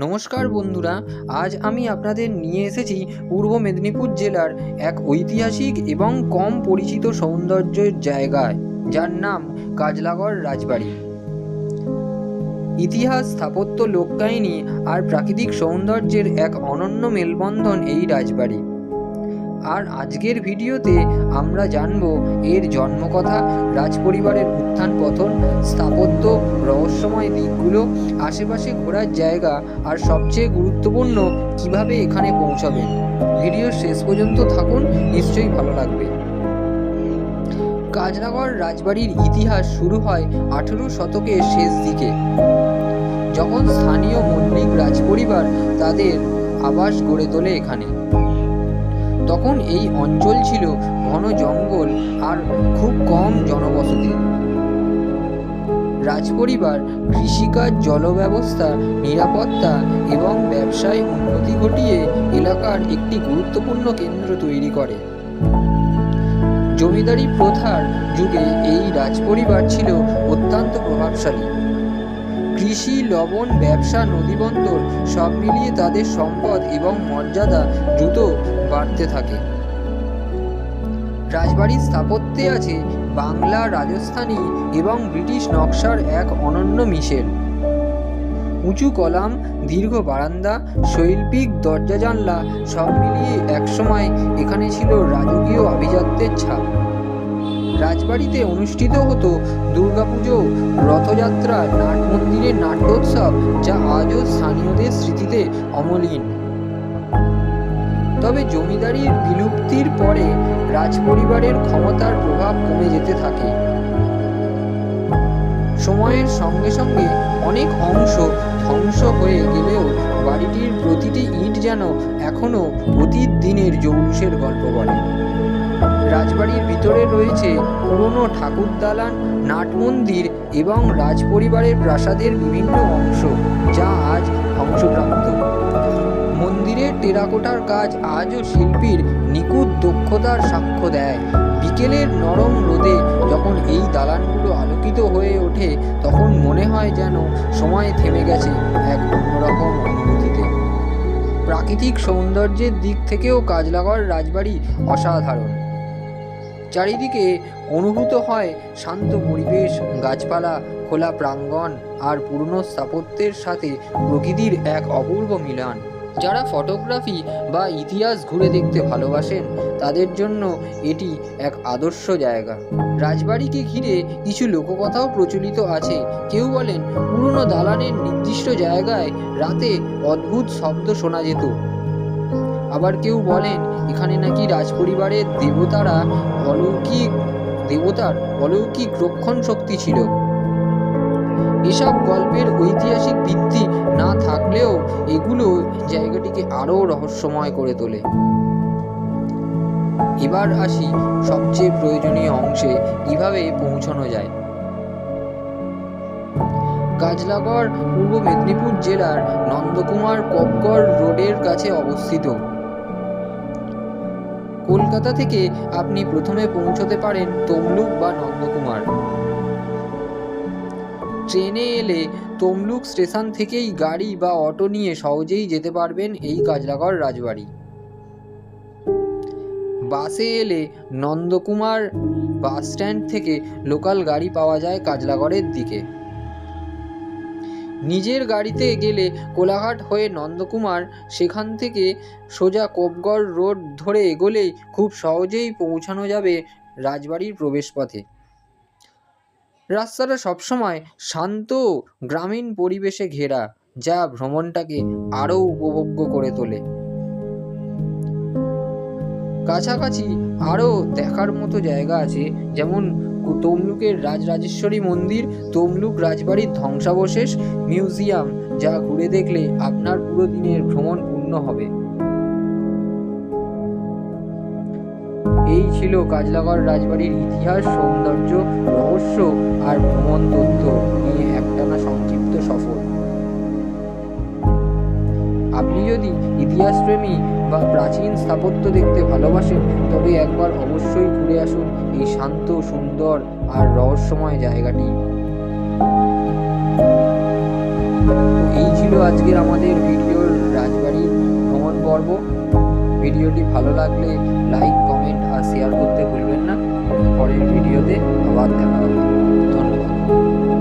নমস্কার বন্ধুরা, আজ আমি আপনাদের নিয়ে এসেছি পূর্ব মেদিনীপুর জেলার এক ঐতিহাসিক এবং কম পরিচিত সৌন্দর্যের জায়গায়, যার নাম কাজলাগড় রাজবাড়ি। ইতিহাস, স্থাপত্য, লোককাহিনী আর প্রাকৃতিক সৌন্দর্যের এক অনন্য মেলবন্ধন এই রাজবাড়ি। আর আজকের ভিডিওতে আমরা জানব এর জন্মকথা, রাজপরিবারের উত্থান পতন, স্থাপত্য, রহস্যময় দিকগুলো, আশেপাশে ঘোরার জায়গা আর সবচেয়ে গুরুত্বপূর্ণ কিভাবে এখানে পৌঁছাবেন। ভিডিওর শেষ পর্যন্ত থাকুন, নিশ্চয়ই ভালো লাগবে। কাজলাগড় রাজবাড়ির ইতিহাস শুরু হয় 18 শতকের শেষ দিকে, যখন স্থানীয় মল্লিক রাজপরিবার তাদের আবাস গড়ে তোলে এখানে। তখন এই অঞ্চল ছিল ঘন জঙ্গল আর খুব কম জনবসতি। রাজপরিবার কৃষিকাজ, জলব্যবস্থা, নিরাপত্তা এবং ব্যবসায় উন্নতি ঘটিয়ে এলাকার একটি গুরুত্বপূর্ণ কেন্দ্র তৈরি করে। জমিদারি প্রথার যুগে এই রাজপরিবার ছিল অত্যন্ত প্রভাবশালী। কৃষি, লবণ, ব্যবসা, নদীবন্দর সব মিলিয়ে তাদের সম্পদ এবং মর্যাদা দ্রুত বাড়তে থাকে। রাজবাড়ির স্থাপত্যে আছে বাংলা, রাজস্থানী এবং ব্রিটিশ নকশার এক অনন্য মিশেল। উঁচু কলাম, দীর্ঘ বারান্দা, শৈল্পিক দরজা জানলা সব মিলিয়ে একসময় এখানে ছিল রাজকীয় আভিজাত্যের ছাপ। রাজবাড়িতে অনুষ্ঠিত হতো দুর্গাপুজো, রথযাত্রা, নাট মন্দিরের নাট্যোৎসব, যা আজও স্থানীয়দের স্মৃতিতে অমলিন। তবে জমিদারির বিলুপ্তির পরে রাজপরিবারের ক্ষমতার প্রভাব কমে যেতে থাকে। সময়ের সঙ্গে সঙ্গে অনেক অংশ ধ্বংস হয়ে গেলেও বাড়িটির প্রতিটি ইট যেন এখনো অতীত দিনের জৌলুসের গল্প বলে। রাজবাড়ির ভিতরে রয়েছে পুরনো ঠাকুর দালান, নাট মন্দির এবং রাজপরিবারের প্রাসাদের বিভিন্ন অংশ, যা আজ ধ্বংসপ্রাপ্ত। মন্দিরের টেরাকোটার কাজ আজও শিল্পীর নিখুঁত দক্ষতার সাক্ষ্য দেয়। বিকেলের নরম রোদে যখন এই দালানগুলো আলোকিত হয়ে ওঠে, তখন মনে হয় যেন সময় থেমে গেছে এক অন্যরকম অনুভূতিতে। প্রাকৃতিক সৌন্দর্যের দিক থেকেও কাজলাগড় রাজবাড়ি অসাধারণ। চারিদিকে অনুভূত হয় শান্ত পরিবেশ, গাছপালা, খোলা প্রাঙ্গণ আর পুরনো স্থাপত্যের সাথে প্রকৃতির এক অপূর্ব মিলন। যারা ফটোগ্রাফি বা ইতিহাস ঘুরে দেখতে ভালোবাসেন, তাদের জন্য এটি এক আদর্শ জায়গা। রাজবাড়িকে ঘিরে কিছু লোককথাও প্রচলিত আছে। কেউ বলেন পুরনো দালানের নির্দিষ্ট জায়গায় রাতে অদ্ভুত শব্দ শোনা যেত। আবার কেউ বলেন এখানে নাকি রাজপরিবারের দেবতার অলৌকিক রক্ষণ শক্তি ছিল। এসব গল্পের ঐতিহাসিক ভিত্তি না থাকলেও এগুলো জায়গাটিকে আরও রহস্যময় করে তোলে। এবার আসি সবচেয়ে প্রয়োজনীয় অংশে, কিভাবে পৌঁছানো যায়। কাজলাগড় পূর্ব মেদিনীপুর জেলার নন্দকুমার কোপগড় রোডের কাছে অবস্থিত। কলকাতা থেকে আপনি প্রথমে পৌঁছতে পারেন তমলুক বা নন্দকুমার। ট্রেনে এলে তমলুক স্টেশন থেকেই গাড়ি বা অটো নিয়ে সহজেই যেতে পারবেন এই কাজলাগড় রাজবাড়ি। বাসে এলে নন্দকুমার বাস স্ট্যান্ড থেকে লোকাল গাড়ি পাওয়া যায় কাজলাগড়ের দিকে। নিজের গাড়িতে গেলে কোলাঘাট হয়ে নন্দকুমার, সেখান থেকে সোজা কোপগড় রোড ধরে এগোলেই খুব সহজেই পৌঁছানো যাবে রাজবাড়ির প্রবেশপথে। রাস্তাটা সবসময় শান্ত গ্রামীণ পরিবেশে ঘেরা, যা ভ্রমণটাকে আরও উপভোগ্য করে তোলে। কাছাকাছি আরও দেখার মতো জায়গা আছে, যেমন তমলুকের রাজরাজেশ্বরী মন্দির, তমলুক রাজবাড়ির ধ্বংসাবশেষ, মিউজিয়াম, যা ঘুরে দেখলে আপনার পুরো দিনের ভ্রমণ পূর্ণ হবে। এই ছিল কাজলাগড় রাজবাড়ির ইতিহাস, সৌন্দর্য, রহস্য আর ভ্রমণ তথ্য নিয়ে একটানা সংক্ষিপ্ত সফর। আপনি যদি ইতিহাসপ্রেমী বা প্রাচীন স্থাপত্য দেখতে ভালোবাসেন, তবে একবার অবশ্যই ঘুরে আসুন এই শান্ত, সুন্দর আর রহস্যময় জায়গাটি। এই ছিল আজকের আমাদের ভিডিওর রাজবাড়ির ভ্রমণ পর্ব। ভিডিওটি ভালো লাগলে লাইক, কমেন্ট আর শেয়ার করতে ভুলবেন না। পরের ভিডিওতে আবার দেখা হবে।